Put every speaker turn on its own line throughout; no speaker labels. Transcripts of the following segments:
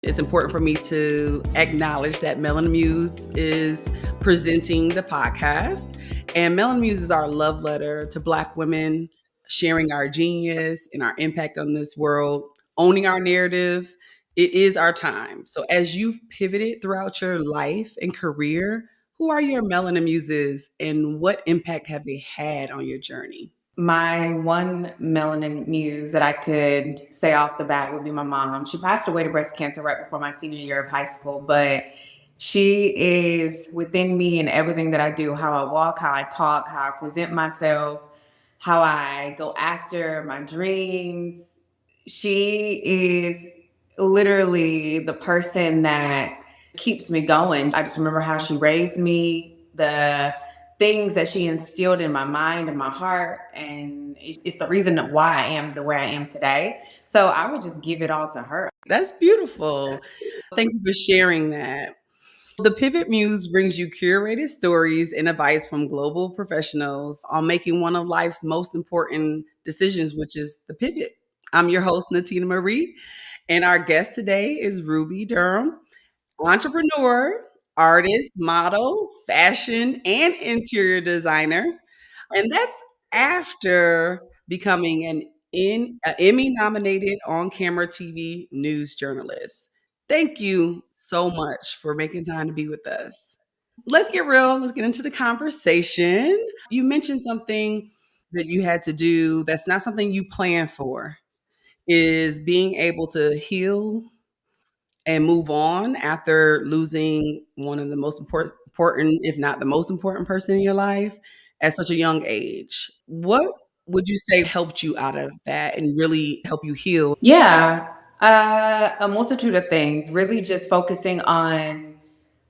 It's important for me to acknowledge that Melanin Muse is presenting the podcast. And Melanin Muse is our love letter to Black women, sharing our genius and our impact on this world, owning our narrative. It is our time. So as you've pivoted throughout your life and career, who are your Melanin Muses and what impact have they had on your journey?
My one melanin muse that I could say off the bat would be my mom. She passed away to breast cancer right before my senior year of high school, but she is within me in everything that I do, how I walk, how I talk, how I present myself, how I go after my dreams. She is literally the person that keeps me going. I just remember how she raised me, the things that she instilled in my mind and my heart, and it's the reason why I am the way I am today. So I would just give it all to her.
That's beautiful. Thank you for sharing that. The Pivot Muse brings you curated stories and advice from global professionals on making one of life's most important decisions, which is the pivot. I'm your host, Natina Marie, and our guest today is Ruby Durham, entrepreneur, artist, model, fashion, and interior designer. And that's after becoming an Emmy nominated on camera TV news journalist. Thank you so much for making time to be with us. Let's get real. Let's get into the conversation. You mentioned something that you had to do that's not something you planned for, is being able to heal and move on after losing one of the most important, if not the most important person in your life at such a young age. What would you say helped you out of that and really help you heal?
Yeah, a multitude of things, really just focusing on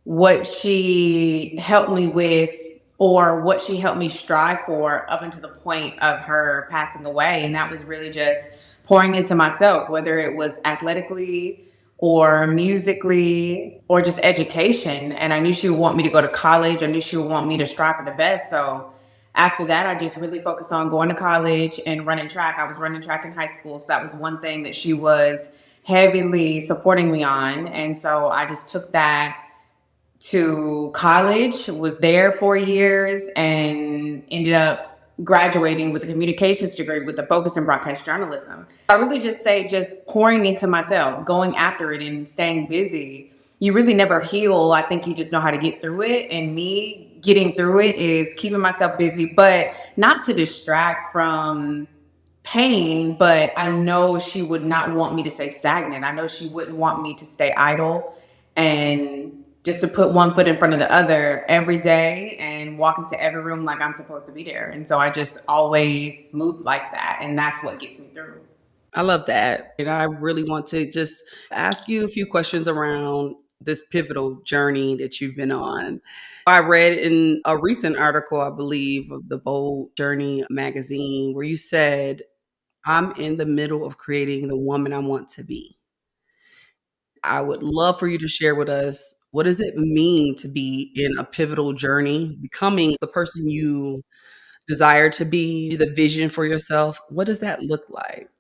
what she helped me with or what she helped me strive for up until the point of her passing away. And that was really just pouring into myself, whether it was athletically or musically or just education. And I knew she would want me to go to college. I knew she would want me to strive for the best. So after that, I just really focused on going to college and running track. I was running track in high school. So that was one thing that she was heavily supporting me on. And so I just took that to college, was there 4 years, and ended up graduating with a communications degree with a focus in broadcast journalism. I really just say just pouring into myself, going after it and staying busy. You really never heal. I think you just know how to get through it. And me getting through it is keeping myself busy, but not to distract from pain. But I know she would not want me to stay stagnant. I know she wouldn't want me to stay idle and just to put one foot in front of the other every day and walk into every room like I'm supposed to be there. And so I just always moved like that. And that's what gets me through.
I love that. And I really want to just ask you a few questions around this pivotal journey that you've been on. I read in a recent article, I believe, of the Bold Journey magazine, where you said, I'm in the middle of creating the woman I want to be. I would love for you to share with us, what does it mean to be in a pivotal journey, becoming the person you desire to be, the vision for yourself? What does that look like?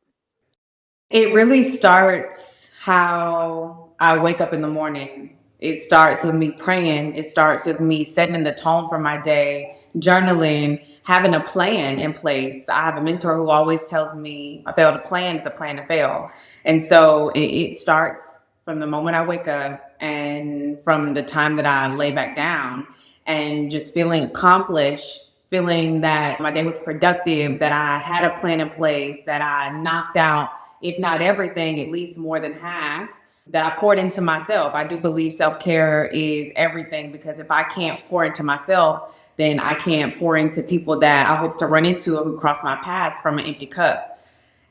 It really starts how I wake up in the morning. It starts with me praying. It starts with me setting the tone for my day, journaling, having a plan in place. I have a mentor who always tells me a failed plan is a plan to fail. And so it starts from the moment I wake up and from the time that I lay back down and just feeling accomplished, feeling that my day was productive, that I had a plan in place, that I knocked out, if not everything, at least more than half, that I poured into myself. I do believe self-care is everything, because if I can't pour into myself, then I can't pour into people that I hope to run into or who cross my paths from an empty cup.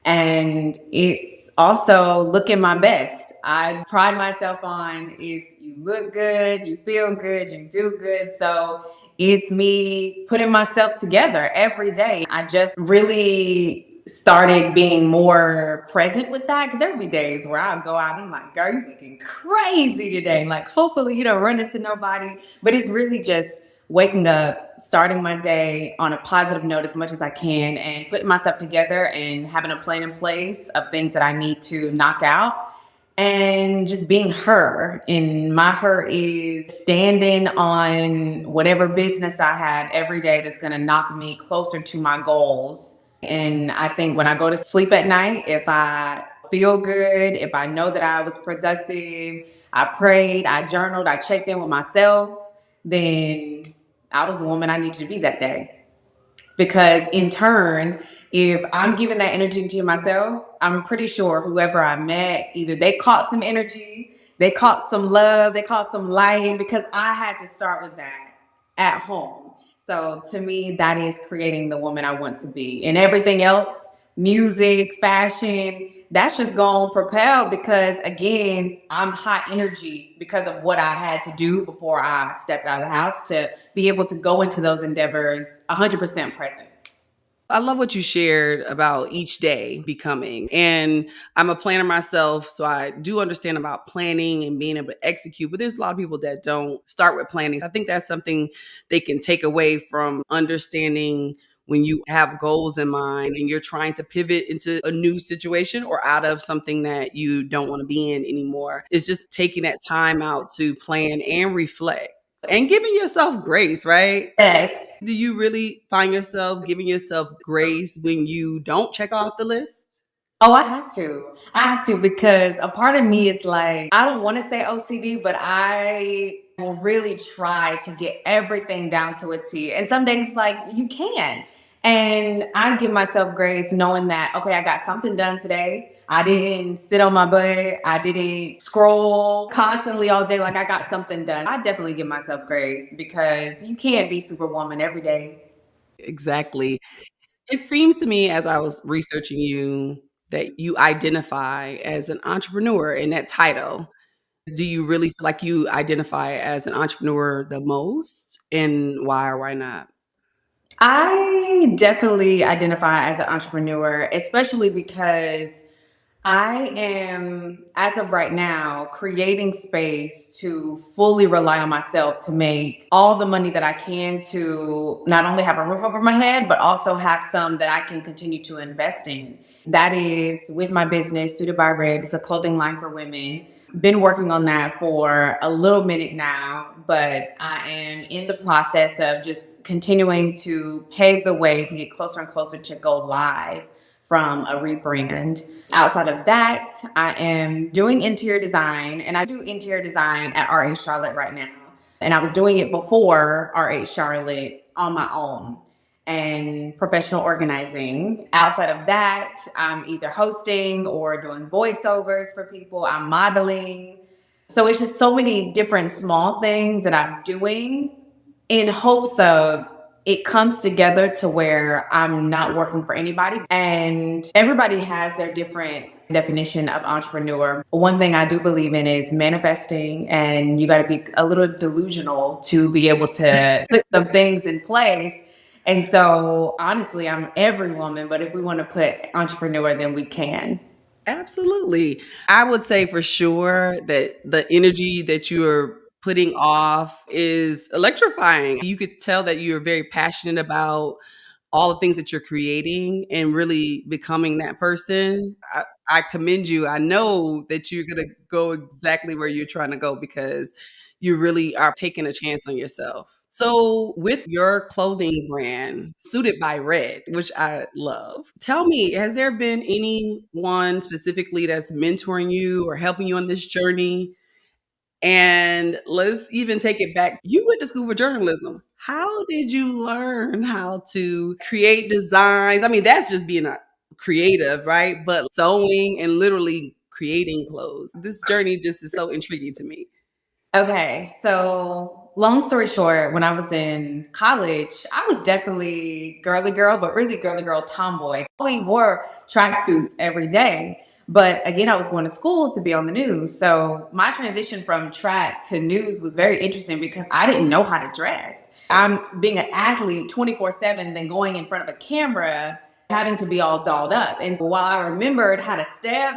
And it's also looking my best. I pride myself on, if you look good, you feel good, you do good. So it's me putting myself together every day. I just really started being more present with that, because there will be days where I'll go out and I'm like, girl, you looking crazy today. Like, hopefully you don't run into nobody. But it's really just waking up, starting my day on a positive note as much as I can, and putting myself together and having a plan in place of things that I need to knock out and just being her. And my her is standing on whatever business I have every day that's going to knock me closer to my goals. And I think when I go to sleep at night, if I feel good, if I know that I was productive, I prayed, I journaled, I checked in with myself, then I was the woman I needed to be that day. Because in turn, if I'm giving that energy to myself, I'm pretty sure whoever I met, either they caught some energy, they caught some love, they caught some light, because I had to start with that at home. So to me, that is creating the woman I want to be. And everything else, music, fashion, that's just going to propel, because again, I'm high energy because of what I had to do before I stepped out of the house to be able to go into those endeavors 100% present.
I love what you shared about each day becoming. And I'm a planner myself, so I do understand about planning and being able to execute. But there's a lot of people that don't start with planning. I think that's something they can take away from understanding when you have goals in mind and you're trying to pivot into a new situation or out of something that you don't want to be in anymore. It's just taking that time out to plan and reflect and giving yourself grace, right?
Yes.
Do you really find yourself giving yourself grace when you don't check off the list?
Oh, I have to. I have to, because a part of me is like, I don't want to say OCD, but I will really try to get everything down to a T. And some days, like, you can. And I give myself grace knowing that, okay, I got something done today. I didn't sit on my butt. I didn't scroll constantly all day. Like, I got something done. I definitely give myself grace, because you can't be superwoman every day.
Exactly. It seems to me as I was researching you that you identify as an entrepreneur in that title. Do you really feel like you identify as an entrepreneur the most? And why or why not?
I definitely identify as an entrepreneur, especially because I am, as of right now, creating space to fully rely on myself to make all the money that I can, to not only have a roof over my head, but also have some that I can continue to invest in. That is with my business, Suited by Red. It's a clothing line for women. Been working on that for a little minute now, but I am in the process of just continuing to pave the way to get closer and closer to go live from a rebrand. Outside of that, I am doing interior design, and I do interior design at RH Charlotte right now. And I was doing it before RH Charlotte on my own and professional organizing. Outside of that, I'm either hosting or doing voiceovers for people. I'm modeling. So it's just so many different small things that I'm doing in hopes of it comes together to where I'm not working for anybody. And everybody has their different definition of entrepreneur. One thing I do believe in is manifesting, and you got to be a little delusional to be able to put some things in place. And so, honestly, I'm every woman, but if we want to put entrepreneur, then we can.
Absolutely. I would say for sure that the energy that you're putting off is electrifying. You could tell that you're very passionate about all the things that you're creating and really becoming that person. I commend you. I know that you're going to go exactly where you're trying to go because you really are taking a chance on yourself. So, with your clothing brand, Suited by Red, which I love, tell me, has there been anyone specifically that's mentoring you or helping you on this journey? And let's even take it back. You went to school for journalism. How did you learn how to create designs? I mean, that's just being a creative, right? But sewing and literally creating clothes. This journey just is so intriguing to me.
Okay, so long story short, when I was in college, I was definitely girly girl, but really girly girl tomboy. We wore tracksuits every day. But again, I was going to school to be on the news. So my transition from track to news was very interesting because I didn't know how to dress. I'm being an athlete 24/7, then going in front of a camera, having to be all dolled up. And while I remembered how to step,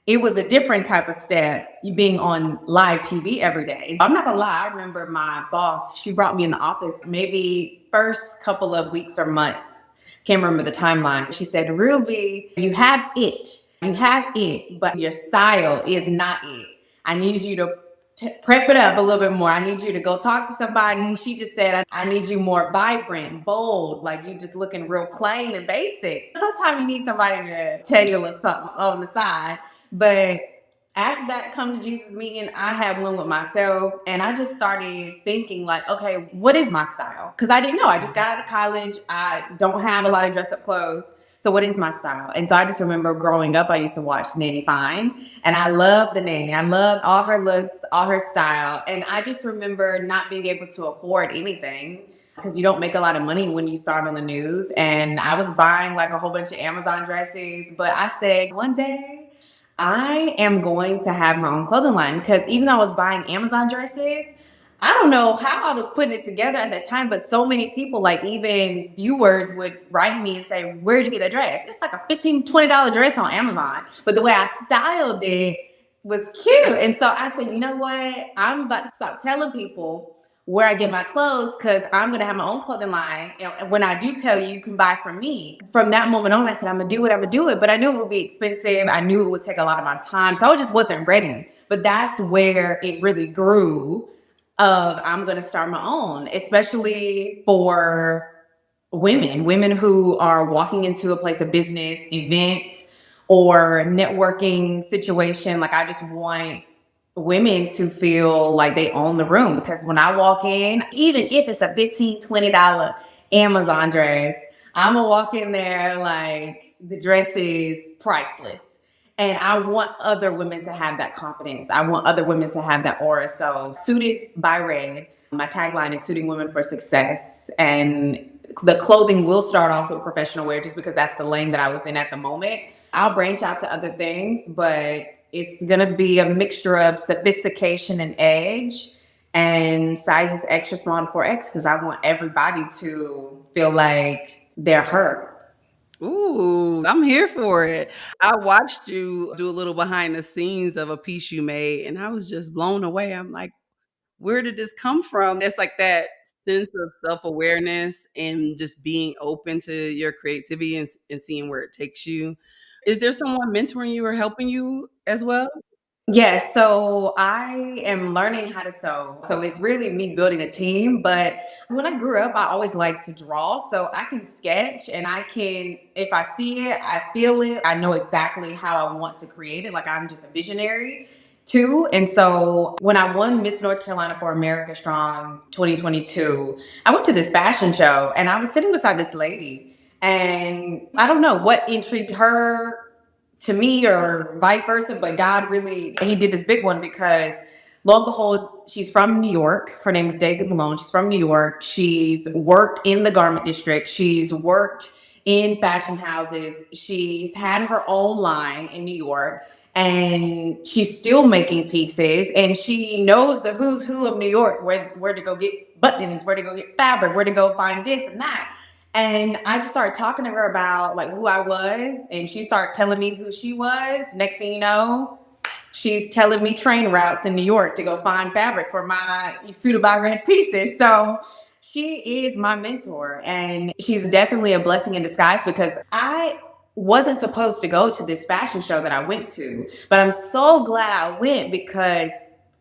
it was a different type of step, you being on live TV every day. I'm not gonna lie, I remember my boss, she brought me in the office maybe first couple of weeks or months. Can't remember the timeline. She said, Ruby, you have it. You have it, but your style is not it. I need you to prep it up a little bit more. I need you to go talk to somebody. And she just said, I need you more vibrant, bold, like you just looking real plain and basic. Sometimes you need somebody to tell you a little something on the side. But after that come to Jesus meeting, I had one with myself and I just started thinking like, okay, what is my style? Because I didn't know. I just got out of college. I don't have a lot of dress up clothes. So what is my style? And so I just remember growing up, I used to watch Redefine and I loved the nanny. I loved all her looks, all her style. And I just remember not being able to afford anything because you don't make a lot of money when you start on the news. And I was buying like a whole bunch of Amazon dresses, but I said one day I am going to have my own clothing line because even though I was buying Amazon dresses, I don't know how I was putting it together at that time, but so many people, like even viewers, would write me and say, where'd you get that dress? It's like a $15, $20 dress on Amazon. But the way I styled it was cute. And so I said, you know what? I'm about to stop telling people where I get my clothes because I'm going to have my own clothing line. And when I do tell you, you can buy from me. From that moment on, I said, I'm going to do it, I'm going to do it. But I knew it would be expensive. I knew it would take a lot of my time. So I just wasn't ready. But that's where it really grew of I'm going to start my own, especially for women who are walking into a place of business, event, or networking situation. Like I just want women to feel like they own the room because when I walk in, even if it's a $15, $20 Amazon dress, I'm gonna walk in there like the dress is priceless. And I want other women to have that confidence. I want other women to have that aura. So, Suited by Red, my tagline is Suiting Women for Success. And the clothing will start off with professional wear just because that's the lane that I was in at the moment. I'll branch out to other things, but it's going to be a mixture of sophistication and edge and sizes extra small to 4X because I want everybody to feel like they're her.
Ooh, I'm here for it. I watched you do a little behind the scenes of a piece you made, and I was just blown away. I'm like, where did this come from? It's like that sense of self-awareness and just being open to your creativity and seeing where it takes you. Is there someone mentoring you or helping you as well?
Yes, so I am learning how to sew. So it's really me building a team. But when I grew up, I always liked to draw. So I can sketch and I can, if I see it, I feel it, I know exactly how I want to create it. Like I'm just a visionary too. And so when I won Miss North Carolina for America Strong 2022, I went to this fashion show and I was sitting beside this lady. And I don't know what intrigued her to me or vice versa, but God really, he did this big one because lo and behold, she's from New York. Her name is Daisy Malone. She's from New York. She's worked in the garment district. She's worked in fashion houses. She's had her own line in New York and she's still making pieces and she knows the who's who of New York, where to go get buttons, where to go get fabric, where to go find this and that. And I just started talking to her about like who I was, and she started telling me who she was. Next thing you know, she's telling me train routes in New York to go find fabric for my Suited by Red pieces. So she is my mentor, and she's definitely a blessing in disguise because I wasn't supposed to go to this fashion show that I went to, but I'm so glad I went because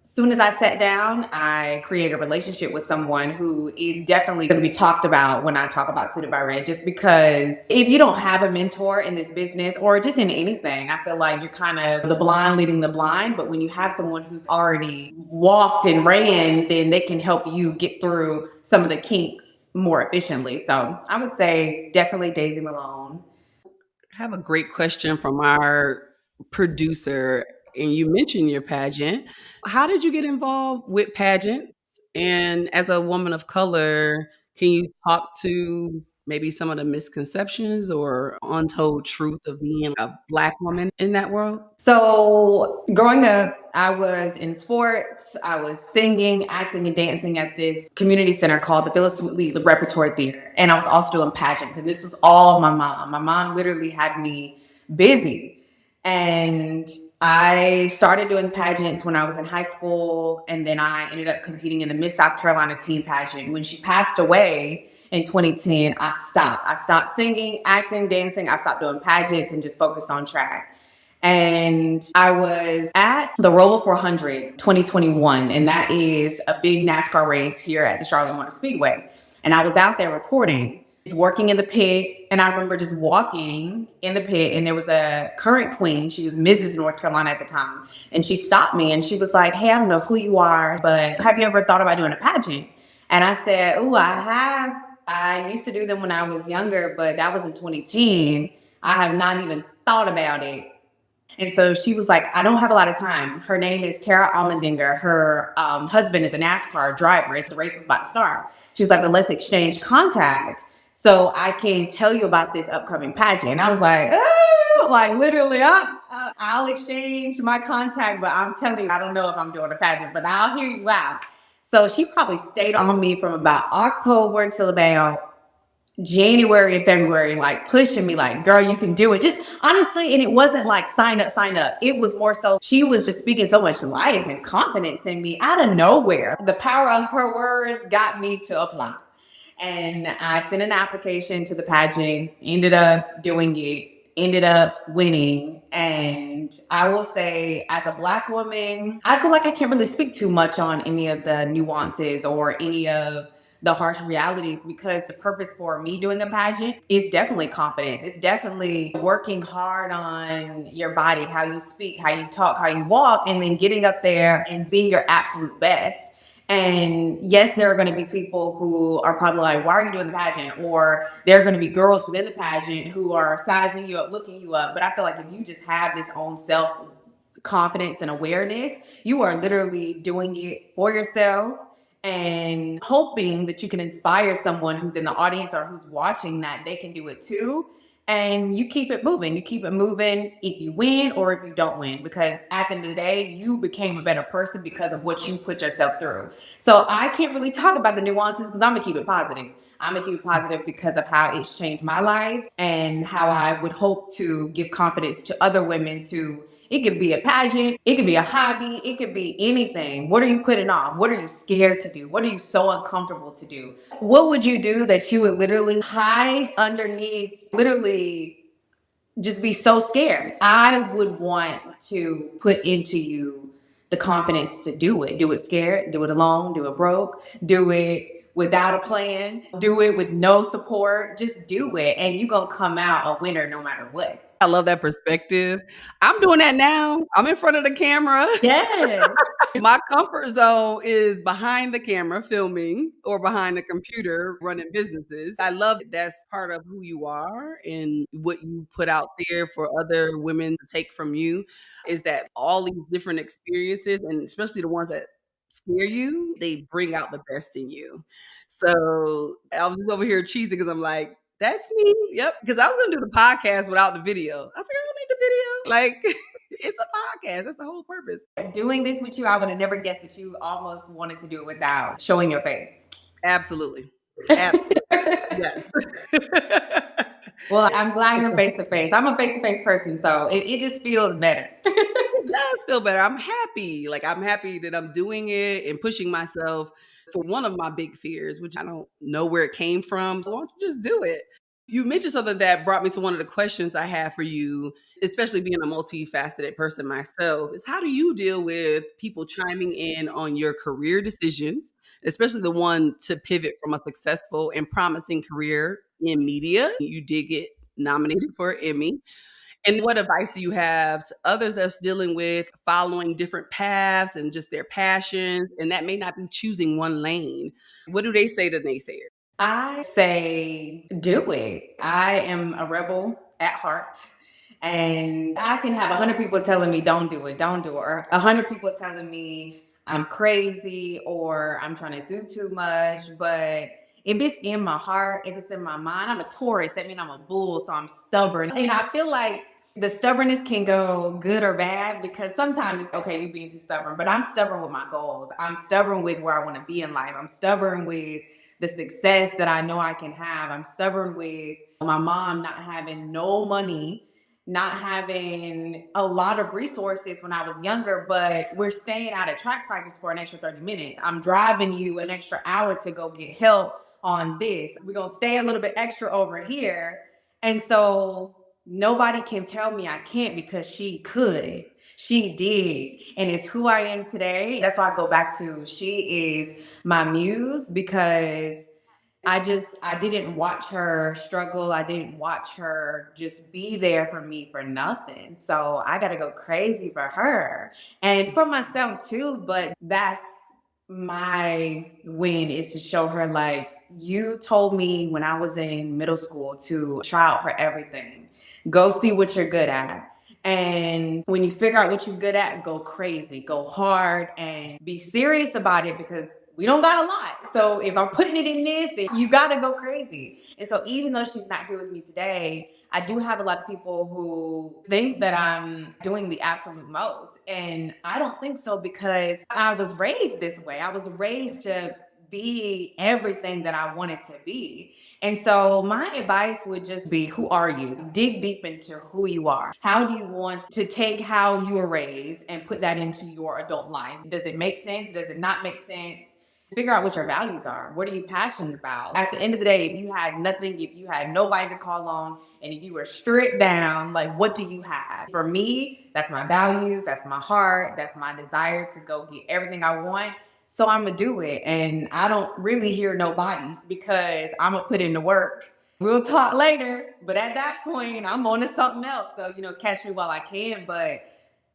soon as I sat down, I created a relationship with someone who is definitely going to be talked about when I talk about Suited by Red. Just because if you don't have a mentor in this business or just in anything, I feel like you're kind of the blind leading the blind. But when you have someone who's already walked and ran, then they can help you get through some of the kinks more efficiently. So I would say definitely Daisy Malone.
I have a great question from our producer, and you mentioned your pageant. How did you get involved with pageants? And as a woman of color, can you talk to maybe some of the misconceptions or untold truth of being a Black woman in that world?
So growing up, I was in sports. I was singing, acting, and dancing at this community center called the Phyllis Lee Repertoire Theater. And I was also doing pageants. And this was all my mom. My mom literally had me busy. And I started doing pageants when I was in high school. And then I ended up competing in the Miss South Carolina teen pageant. When she passed away in 2010, I stopped. I stopped singing, acting, dancing. I stopped doing pageants and just focused on track. And I was at the Rover 400 2021, and that is a big NASCAR race here at the Charlotte Motor Speedway. And I was out there reporting, working in the pit. And I remember just walking in the pit, and there was a current queen. She was Mrs. North Carolina at the time. And she stopped me and she was like, "Hey, I don't know who you are, but have you ever thought about doing a pageant?" And I said, "Oh, I have. I used to do them when I was younger, but that was in 2010. I have not even thought about it." And so she was like, "I don't have a lot of time." Her name is Tara Almendinger. Her husband is a NASCAR driver. It's the race was about to start. She was like, "But let's exchange contact so I can tell you about this upcoming pageant." And I was like, "Oh, like literally, I'll exchange my contact, but I'm telling you, I don't know if I'm doing a pageant, but I'll hear you out." So she probably stayed on me from about October until about January and February, like pushing me, like, "Girl, you can do it." Just honestly, and it wasn't like sign up, sign up. It was more so she was just speaking so much life and confidence in me out of nowhere. The power of her words got me to apply. And I sent an application to the pageant, ended up doing it, ended up winning. And I will say, as a Black woman, I feel like I can't really speak too much on any of the nuances or any of the harsh realities, because the purpose for me doing a pageant is definitely confidence. It's definitely working hard on your body, how you speak, how you talk, how you walk, and then getting up there and being your absolute best. And yes, there are going to be people who are probably like, "Why are you doing the pageant?" Or there are going to be girls within the pageant who are sizing you up, looking you up. But I feel like if you just have this own self confidence and awareness, you are literally doing it for yourself and hoping that you can inspire someone who's in the audience or who's watching that they can do it too. And you keep it moving. You keep it moving if you win or if you don't win, because at the end of the day, you became a better person because of what you put yourself through. So I can't really talk about the nuances because I'm gonna keep it positive. I'm gonna keep it positive because of how it's changed my life and how I would hope to give confidence to other women to. It could be a pageant, it could be a hobby, it could be anything. What are you putting off? What are you scared to do? What are you so uncomfortable to do? What would you do that you would literally hide underneath, literally just be so scared? I would want to put into you the confidence to do it. Do it scared, do it alone, do it broke, do it without a plan, do it with no support. Just do it, and you're gonna come out a winner no matter what.
I love that perspective. I'm doing that now. I'm in front of the camera.
Yes.
My comfort zone is behind the camera filming or behind the computer running businesses. I love that's part of who you are and what you put out there for other women to take from you is that all these different experiences, and especially the ones that scare you, they bring out the best in you. So I was just over here cheesing because I'm like, that's me. Yep. Because I was gonna do the podcast without the video. I was like, I don't need the video. Like, it's a podcast. That's the whole purpose.
Doing this with you, I would have never guessed that you almost wanted to do it without showing your face.
Absolutely. Yes.
Well, I'm glad you're face to face. I'm a face to face person, so it just feels better.
It does feel better. I'm happy. Like, I'm happy that I'm doing it and pushing myself for one of my big fears, which I don't know where it came from. So why don't you just do it? You mentioned something that brought me to one of the questions I have for you, especially being a multifaceted person myself, is how do you deal with people chiming in on your career decisions, especially the one to pivot from a successful and promising career in media? You did get nominated for an Emmy. And what advice do you have to others that's dealing with following different paths and just their passions, and that may not be choosing one lane? What do they say to naysayers?
I say do it. I am a rebel at heart. And I can have 100 people telling me don't do it, don't do it, or 100 people telling me I'm crazy or I'm trying to do too much. But if it's in my heart, if it's in my mind, I'm a Taurus. That means I'm a bull, so I'm stubborn. And I feel like the stubbornness can go good or bad, because sometimes it's okay, you being too stubborn, but I'm stubborn with my goals. I'm stubborn with where I want to be in life. I'm stubborn with the success that I know I can have. I'm stubborn with my mom not having no money, not having a lot of resources when I was younger, but we're staying out at track practice for an extra 30 minutes. I'm driving you an extra hour to go get help on this. We're going to stay a little bit extra over here. And so nobody can tell me I can't because she could. She did. And it's who I am today. That's why I go back to she is my muse because I didn't watch her struggle. I didn't watch her just be there for me for nothing. So I got to go crazy for her and for myself too. But that's my win, is to show her, like, you told me when I was in middle school to try out for everything. Go see what you're good at. And when you figure out what you're good at, go crazy, go hard, and be serious about it because we don't got a lot. So if I'm putting it in this, then you got to go crazy. And so even though she's not here with me today, I do have a lot of people who think that I'm doing the absolute most. And I don't think so because I was raised this way. I was raised to be everything that I wanted to be. And so my advice would just be, who are you? Dig deep into who you are. How do you want to take how you were raised and put that into your adult life? Does it make sense? Does it not make sense? Figure out what your values are. What are you passionate about? At the end of the day, if you had nothing, if you had nobody to call on, and if you were stripped down, like, what do you have? For me, that's my values, that's my heart, that's my desire to go get everything I want. So I'm gonna do it. And I don't really hear nobody because I'm gonna put in the work. We'll talk later, but at that point, I'm on to something else. So, catch me while I can. But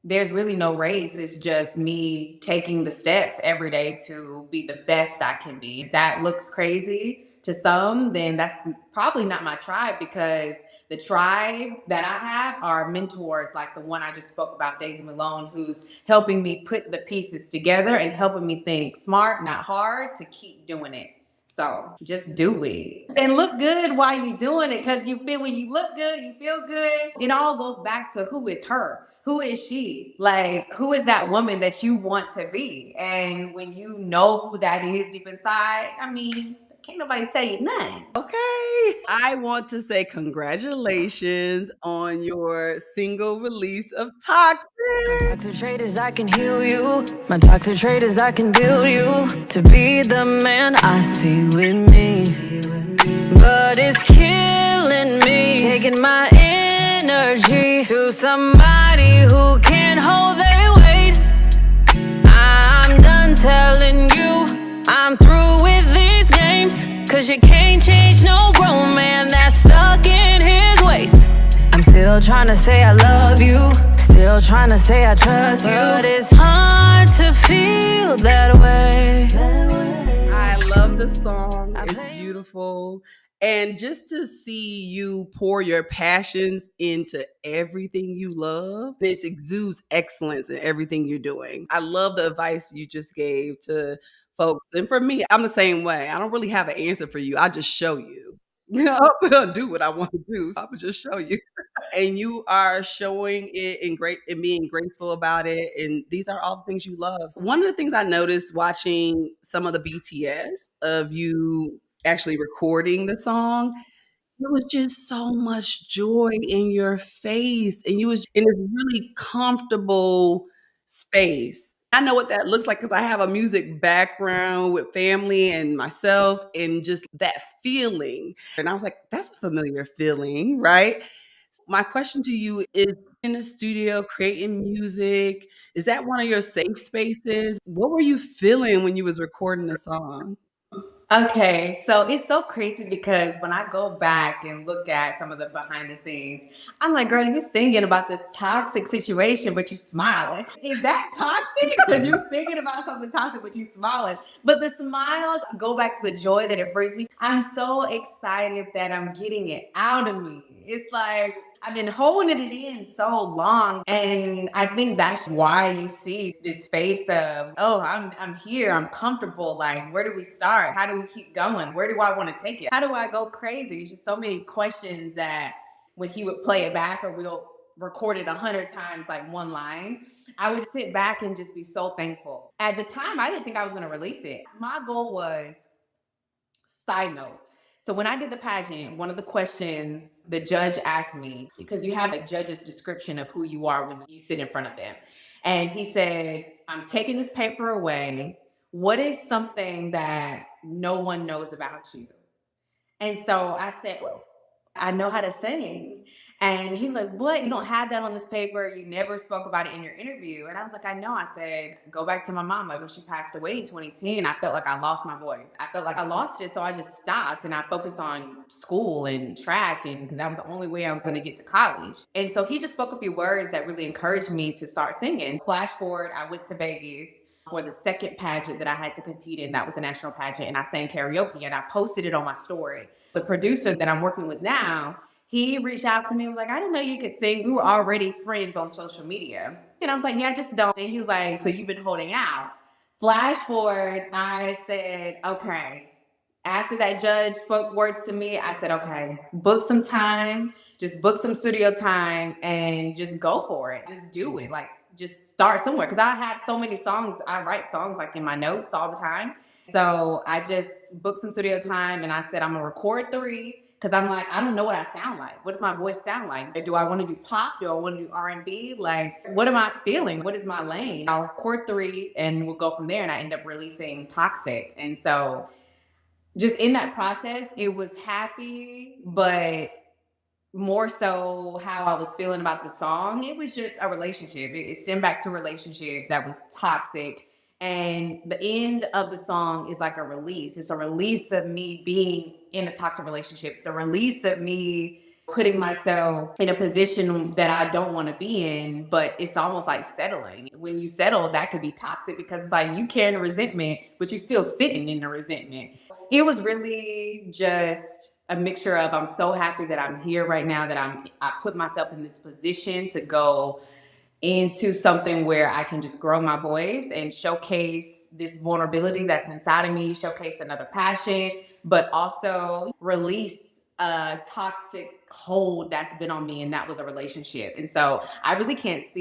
there's really no race. It's just me taking the steps every day to be the best I can be. If that looks crazy to some, then that's probably not my tribe, because the tribe that I have are mentors like the one I just spoke about, Daisy Malone, who's helping me put the pieces together and helping me think smart, not hard, to keep doing it. So just do it and look good while you're doing it, because you feel, when you look good, you feel good. It all goes back to, who is her? Who is she? Like, who is that woman that you want to be? And when you know who that is deep inside, I mean, can't nobody tell you nothing.
Okay. I want to say congratulations on your single release of Toxic.
My toxic trait is I can heal you. My toxic trait is I can build you to be the man I see with me. But it's killing me, taking my energy to somebody who can't hold their weight. I'm done telling you I'm through with these games, 'cause you can't change no grown man that's stuck in his ways. I'm still trying to say I love you, still trying to say I trust you, but it's hard to feel that way.
I love the song. It's beautiful. And just to see you pour your passions into everything you love, it exudes excellence in everything you're doing. I love the advice you just gave to folks. And for me, I'm the same way. I don't really have an answer for you. I just show you. I'm gonna do what I want to do. So I'm gonna just show you. And you are showing it in great and being grateful about it. And these are all the things you love. One of the things I noticed watching some of the BTS of you actually recording the song, there was just so much joy in your face, and you was in this really comfortable space. I know what that looks like because I have a music background with family and myself, and just that feeling. And I was like, that's a familiar feeling, right? My question to you is, in the studio creating music, is that one of your safe spaces? What were you feeling when you was recording the song?
Okay, so it's so crazy because when I go back and look at some of the behind the scenes, I'm like, girl, you singing about this toxic situation, but you smiling. Is that toxic? Because you singing about something toxic, but you smiling. But the smiles go back to the joy that it brings me. I'm so excited that I'm getting it out of me. It's like, I've been holding it in so long, and I think that's why you see this face of, oh, I'm here, I'm comfortable. Like, where do we start? How do we keep going? Where do I want to take it? How do I go crazy? It's just so many questions that when he would play it back, or we'll record it 100 times, like one line, I would sit back and just be so thankful. At the time, I didn't think I was going to release it. My goal was, side note, so when I did the pageant, one of the questions the judge asked me, because you have a judge's description of who you are when you sit in front of them. And he said, I'm taking this paper away. What is something that no one knows about you? And so I said, well, I know how to sing. And he was like, what? You don't have that on this paper. You never spoke about it in your interview. And I was like, I know. I said, go back to my mom. Like when she passed away in 2010, I felt like I lost my voice. I felt like I lost it. So I just stopped and I focused on school and track. And because that was the only way I was going to get to college. And so he just spoke a few words that really encouraged me to start singing. Flash forward, I went to Vegas for the second pageant that I had to compete in. That was a national pageant. And I sang karaoke and I posted it on my story. The producer that I'm working with now, he reached out to me and was like, I didn't know you could sing. We were already friends on social media. And I was like, yeah, I just don't. And he was like, so you've been holding out. Flash forward, I said, okay. After that judge spoke words to me, I said, okay, book some time, just book some studio time and just go for it. Just do it. Like, just start somewhere. Cause I have so many songs. I write songs like in my notes all the time. So I just booked some studio time and I said, I'm gonna record 3 because I'm like, I don't know what I sound like. What does my voice sound like? Do I want to do pop? Do I want to do R&B? Like, what am I feeling? What is my lane? I'll record 3 and we'll go from there. And I end up releasing Toxic. And so just in that process, it was happy, but more so how I was feeling about the song. It was just a relationship. It stemmed back to a relationship that was toxic. And the end of the song is like a release. It's a release of me being in a toxic relationship. It's a release of me putting myself in a position that I don't want to be in, but it's almost like settling. When you settle, that could be toxic because it's like you carrying resentment, but you're still sitting in the resentment. It was really just a mixture of I'm so happy that I'm here right now, that I put myself in this position to go into something where I can just grow my voice and showcase this vulnerability that's inside of me, showcase another passion, but also release a toxic hold that's been on me, and that was a relationship. And so I really can't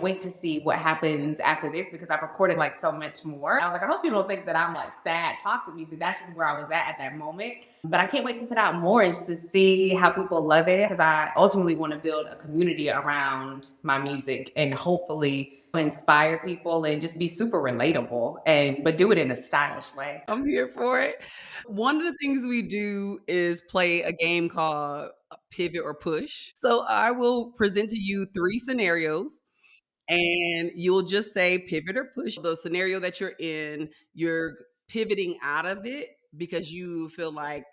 wait to see what happens after this because I've recorded like so much more. I was like, I hope you don't think that I'm like sad, toxic music. That's just where I was at that moment. But I can't wait to put out more and just to see how people love it because I ultimately want to build a community around my music and hopefully inspire people and just be super relatable but do it in a stylish way.
I'm here for it. One of the things we do is play a game called Pivot or Push. So I will present to you 3 scenarios and you'll just say pivot or push. The scenario that you're in, you're pivoting out of it because you feel like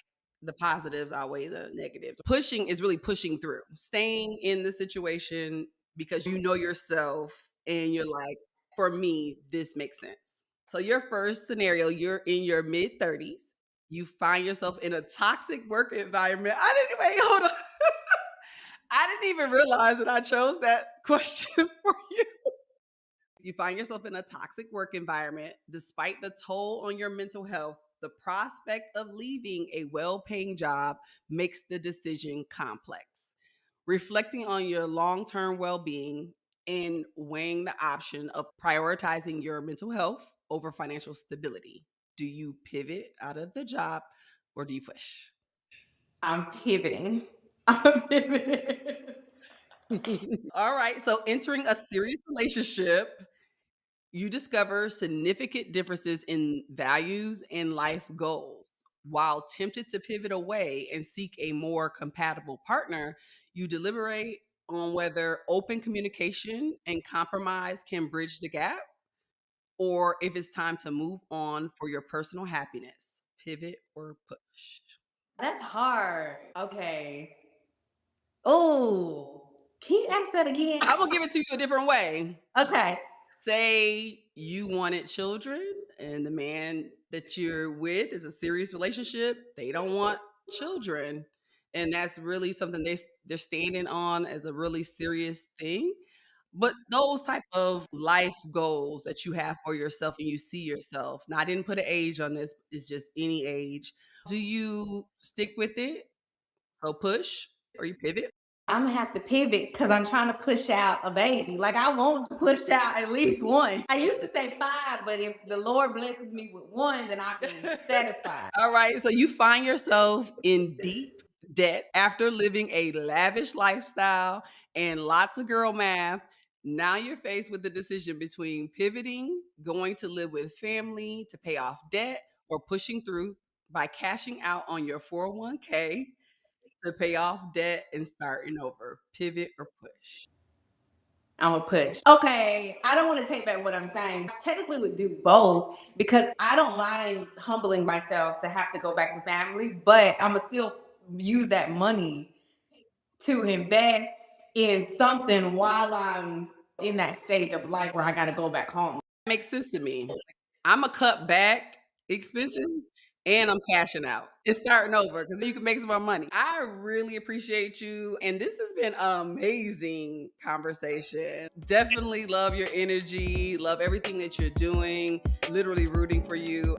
the positives outweigh the negatives. Pushing is really pushing through, staying in the situation because you know yourself and you're like, for me, this makes sense. So, your first scenario, you're in your mid 30s, you find yourself in a toxic work environment. Wait, hold on. I didn't even realize that I chose that question for you. You find yourself in a toxic work environment. Despite the toll on your mental health, the prospect of leaving a well paying job makes the decision complex. Reflecting on your long term well being and weighing the option of prioritizing your mental health over financial stability. Do you pivot out of the job or do you push?
I'm pivoting. I'm pivoting.
All right. So, entering a serious relationship, you discover significant differences in values and life goals. While tempted to pivot away and seek a more compatible partner, you deliberate on whether open communication and compromise can bridge the gap or if it's time to move on for your personal happiness. Pivot or push.
That's hard. Okay. Oh, can you ask that again?
I will give it to you a different way.
Okay.
Say you wanted children and the man that you're with is a serious relationship, they don't want children. And that's really something they're standing on as a really serious thing. But those type of life goals that you have for yourself and you see yourself. Now I didn't put an age on this, it's just any age. Do you stick with it? So push or you pivot?
I'm gonna have to pivot because I'm trying to push out a baby. Like I want to push out at least one. I used to say 5, but if the Lord blesses me with one, then I'll be satisfied.
All right. So you find yourself in deep debt after living a lavish lifestyle and lots of girl math. Now you're faced with the decision between pivoting, going to live with family to pay off debt, or pushing through by cashing out on your 401k to pay off debt and starting over. Pivot or push.
I'm a push. Okay, I don't want to take back what I'm saying. I technically would do both because I don't mind humbling myself to have to go back to family, but I'm gonna still use that money to invest in something while I'm in that stage of life where I got to go back home.
Makes sense to me. I'm going to cut back expenses and I'm cashing out. It's starting over because you can make some more money. I really appreciate you. And this has been an amazing conversation. Definitely love your energy, love everything that you're doing, literally rooting for you.